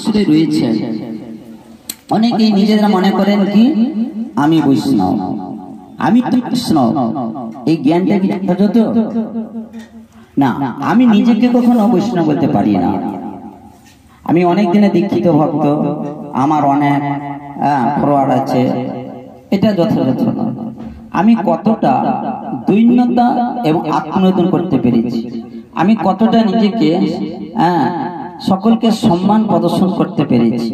আশ্রয় রয়েছে। অনেকেই নিজেরা মনে করেন কি আমি বৈষ্ণব, আমি তো বৈষ্ণব, এই জ্ঞানটা কি যথাযথ না? আমি নিজেকে কখনো বৈষ্ণব বলতে পারি না। আমি অনেক দিনে দীক্ষিত ভক্ত, আমার অনেক ফরওয়ার্ড আছে, এটা যথাযথ না। আমি কতটা দৈন্যতা এবং আত্মনিবেদন করতে পেরেছি, আমি কতটা নিজেকে সকলকে সম্মান প্রদর্শন করতে পেরেছি।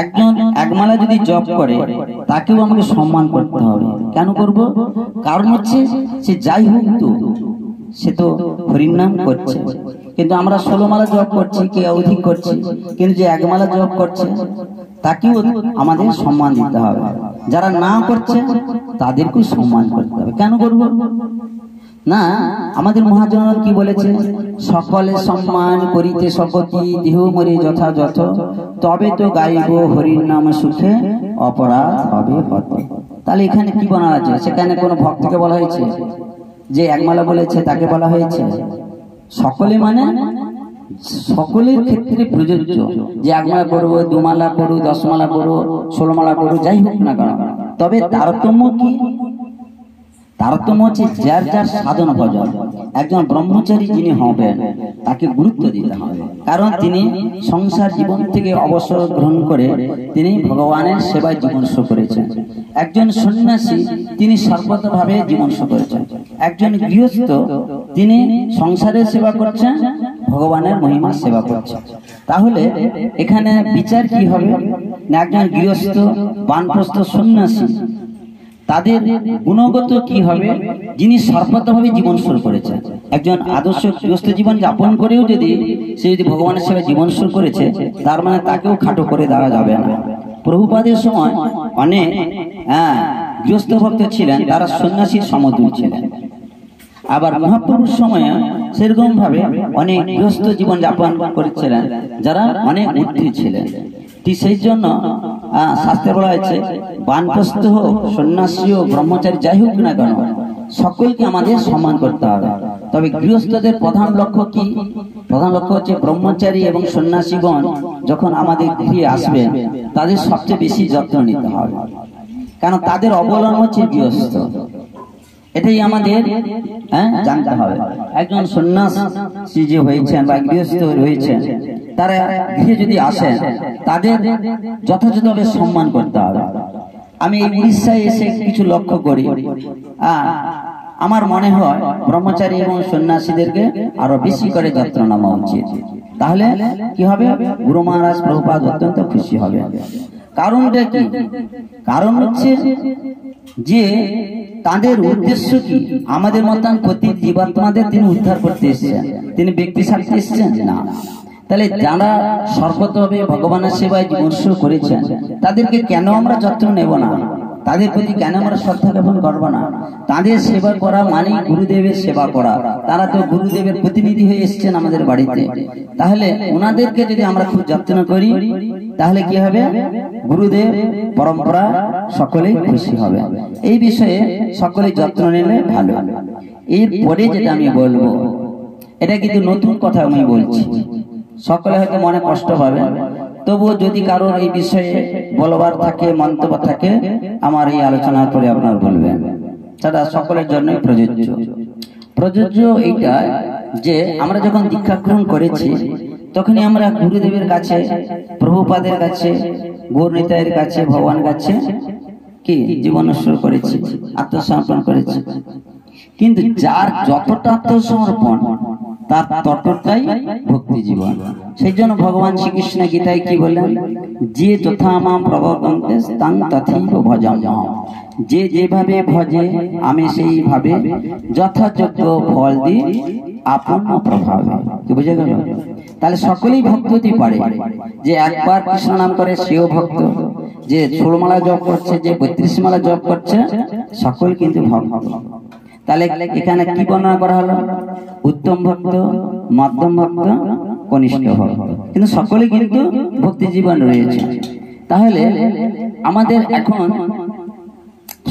একজন একমালা যদি জপ করে তাকেও আমাকে সম্মান করতে হবে। কেন করব? কারণ হচ্ছে সে যাই হোক তো সে তো হরির নাম করছে। কিন্তু আমরা 16 মালা জপ করছি, কে অধিক করছি, কিন্তু যে একমালা জপ করছে তাকেও আমাদের সম্মান দিতে হবে। যারা না করছে তাদেরকেও সম্মান করতে হবে। কেন করব না? আমাদের মহাজন কি বলেছে? সকলে সম্মান করিতে সকতি দেহ মরে যথাযথ, তবে তো গাইব হরির নাম সুখে অপরাধ হবে হত। তাহলে এখানে কি বলা আছে? সেখানে কোন ভক্তকে বলা হয়েছে যে একমালা বলেছে তাকে বলা হয়েছে? সকলে মানে সকলের ক্ষেত্রে প্রযোজ্য, যে একমালা করবো, 2 মালা করবো, 10 মালা করবো, 16 মালা করবো, যাই হোক না কেন। তবে তারতম্য কি? তারতম্য হচ্ছে যার যার সাধন ভজন। একজন ব্রহ্মচারী যিনি হবেন তাকে গুরুত্ব দিতে হবে, কারণ তিনি সংসার জীবন থেকে অবসর গ্রহণ করে তিনি ভগবানের সেবায় জীবন শুরু করেছেন। একজন সন্ন্যাসী তিনি সর্বতভাবে জীবন শুরু করেছেন। একজন গৃহস্থ তিনি সংসারের সেবা করছেন, ভগবানের মহিমা সেবা করছেন। তাহলে এখানে বিচার কি হবে না? একজন গৃহস্থ, বানপ্রস্থ, সন্ন্যাসী তাদের গুণগত কি হবে? যিনি সর্বতভাবে জীবন শুরু করেছে। একজন আদর্শ গৃহস্থ জীবন যাপন করেও যদি সে যদি ভগবানের সেবায় জীবন শুরু করেছে, তার মানে তাকেও খাটো করে দেওয়া যাবে না। প্রভুপাদের সময় অনেক গৃহস্থ ভক্ত ছিলেন, তারা সন্ন্যাসীর সমতুল্য ছিলেন। আবার মহাপ্রভুর সময়ে সেরকম ভাবে অনেক গৃহস্থ জীবন যাপন করেছিলেন যারা অনেক ঊর্ধ্বে ছিলেন। ঠিক সেই জন্য শাস্ত্রে বলা হয়েছে বানপ্রস্থ হোক, সন্ন্যাসী হোক, ব্রহ্মচারী যাই হোক না কেন, সকলকে আমাদের সম্মান করতে হবে। তবে গৃহস্থদের প্রধান লক্ষ্য কি? প্রধান লক্ষ্য হচ্ছে ব্রহ্মচারী এবং সন্ন্যাসীগণ যখন আমাদের গৃহে আসবে তাদের সবচেয়ে বেশি যত্ন নিতে হবে, কারণ তাদের অবলম্বন হচ্ছে গৃহস্থ। এটাই আমাদের জানতে হবে। একজন সন্ন্যাসী যে হয়েছেন বা গৃহস্থ হয়েছেন, তারা গৃহে যদি আসেন তাদের যথাযথভাবে সম্মান করতে হবে। আমি এই উড়িষ্যায় এসে কিছু লক্ষ্য করি, আমার মনে হয় ব্রহ্মচারী এবং সন্ন্যাসীদেরকে আরো বেশি করে যত্ন নেওয়া উচিত। তাহলে কি হবে? গুরু মহারাজ প্রভুপাদ অত্যন্ত খুশি হবে। কারণটা কি? কারণ হচ্ছে যে তাদের উদ্দেশ্য কি? আমাদের মতন প্রতি জীবাত্মাদের তিনি উদ্ধার করতে এসেছেন, তিনি ব্যক্তি স্বার্থে এসেছেন না। তাহলে যারা সর্বতভাবে ভগবানের সেবায় জীবন শুরু করেছেন তাদেরকে কেন আমরা যত্ন নেব না? তাদের প্রতি কেন আমরা শ্রদ্ধা জ্ঞাপন করবো না? তাদের সেবা করা মানে গুরুদেবের সেবা করা। তারা তো গুরুদেবের প্রতিনিধি হয়ে এসেছেন আমাদের বাড়িতে। তাহলে ওনাদেরকে যদি আমরা খুব যত্ন করি তাহলে কি হবে? গুরুদেব পরম্পরা সকলেই খুশি হবে। এই বিষয়ে সকলে যত্ন নিলে ভালো। এরপরে যেটা আমি বলবো, এটা কিন্তু নতুন কথা আমি বলছি, সকলে হয়তো মনে কষ্ট পাবে, তবুও যদি কারোর এই বিষয়ে বলবার থাকে, মন্তব্য থাকে, আমার এই আলোচনার পরে আপনার বলবেন। সেটা সকলের জন্যই প্রযোজ্য এইটা যে আমরা যখন দীক্ষা গ্রহণ করেছি তখনই আমরা গুরুদেবের কাছে, প্রভুপাদের কাছে, গৌরনিতাইয়ের কাছে, ভগবানের কাছে কি জীবন শুরু করেছি, আত্মসমর্পণ করেছি। কিন্তু যার যতটা আত্মসমর্পণ তার ততটাই ভক্তি জীবন। সেই জন্য ভগবান শ্রীকৃষ্ণ গীতায় কি বললেন? যে যথা মাম প্রবর্তন্তে তাং তথৈব ভজাম্যহম। যে যেভাবে ভজে আমি সেইভাবে যথাযোগ্য ফল দিই আপন প্রভাবে। কি বুঝে গেল? তাহলে সকলেই ভক্ত হতে পারে। যে একবার কৃষ্ণ নাম করে সেও ভক্ত, যে 16 মালা জপ করছে, যে 32 মালা জপ করছে, সকল কিন্তু ভক্ত। তাহলে এখানে কি বর্ণনা করা হলো? উত্তম ভক্ত, মধ্যম ভক্ত, কনিষ্ঠ ভক্ত, কিন্তু সকলে কিন্তু ভক্তি জীবন রয়েছে। তাহলে আমাদের এখন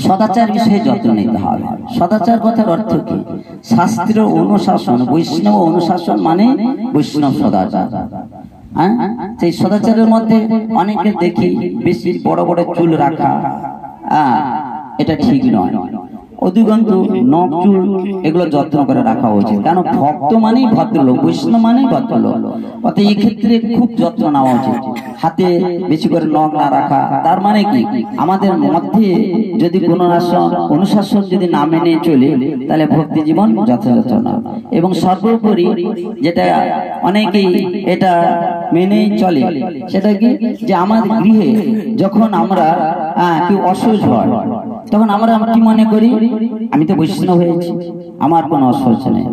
সদাচার বিষয়ে যত্ন নিতে হবে। সদাচার কথার অর্থ কি? শাস্ত্র অনুশাসন, বৈষ্ণব অনুশাসন মানে বৈষ্ণব সদাচার। হ্যাঁ, সেই সদাচারের মধ্যে অনেকে দেখি বেশি বড় বড় চুল রাখা, এটা ঠিক নয়। অধিকন্তু নখ চুল এগুলো যত্ন করে রাখা উচিত, কারণ ভক্ত মানেই ভদ্রলোক, বৈষ্ণব মানেই ভদ্রলোক। অর্থাৎ এই ক্ষেত্রে খুব যত্ন নেওয়া উচিত, হাতে বেশি করে নখ না রাখা। তার মানে কি, আমাদের মধ্যে যদি কোনো অনুশাসন যদি না মেনে চলে, তাহলে ভক্তি জীবন যথাযথ না। এবং সর্বোপরি যেটা অনেকেই এটা মেনেই চলে, সেটা কি, যে আমাদের গৃহে যখন আমরা কেউ অসহ্য হয়, তখন আমরা কি মনে করি, আমি তো বৈষ্ণব হয়েছি, আমার কোনো অসহ্য নেই।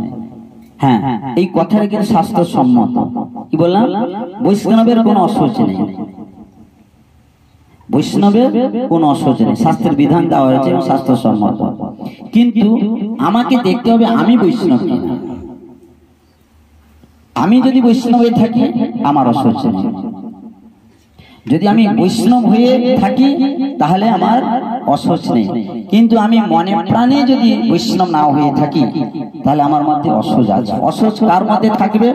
হ্যাঁ, এই কথাটা কিন্তু শাস্ত্রসম্মত। কি বললাম? বৈষ্ণবের কোনো অসহ্য নেই, বৈষ্ণবের কোনো অসহ্য নেই, শাস্ত্রের বিধান দেওয়া হয়েছে এবং শাস্ত্রসম্মত। কিন্তু আমাকে দেখতে হবে আমি বৈষ্ণব কিনা। আমি যদি বৈষ্ণব হয়ে থাকি, আমার অসহ্য নেই। যদি আমি বৈষ্ণব হয়ে থাকি, তাহলে আমার অসহ্য নেই। কিন্তু আমি মনে প্রাণে যদি বৈষ্ণব না হয়ে থাকি, তাহলে আমার মধ্যে অসহ্য আছে। অসহ্য কার মধ্যে থাকবে?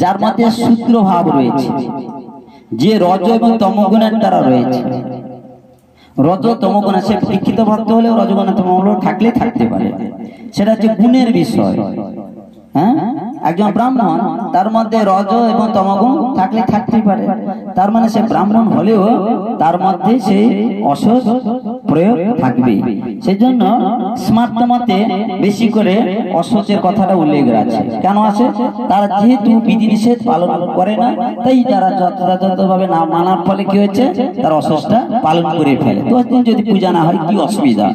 যার মধ্যে শূদ্র ভাব রয়েছে, যে রজ এবং তমগুণের দ্বারা রয়েছে। রজ তমগুণ আছে, শিক্ষিত ভক্ত হলেও রজগুণ তমগুণ থাকতে পারে, সেটা হচ্ছে গুণের বিষয়। হ্যাঁ, একজন ব্রাহ্মণ, তার মধ্যে রজ এবং তমগুণ থাকতেই পারে, তার মানে সে ব্রাহ্মণ হলেও তার মধ্যে সেই অসহ্য প্রয়োগ থাকবে। সেই জন্য স্মার্ত মতে বেশি করে অসহ্যের কথাটা উল্লেখ আছে। কেন আছে? তারা যেহেতু বিধিনিষেধ পালন করে না, তাই তারা যথাযথভাবে না মানার ফলে কি হয়েছে, তার অসহ্যটা পালন করে ফেলে। 10 দিন যদি পূজা না হয় কি অসুবিধা?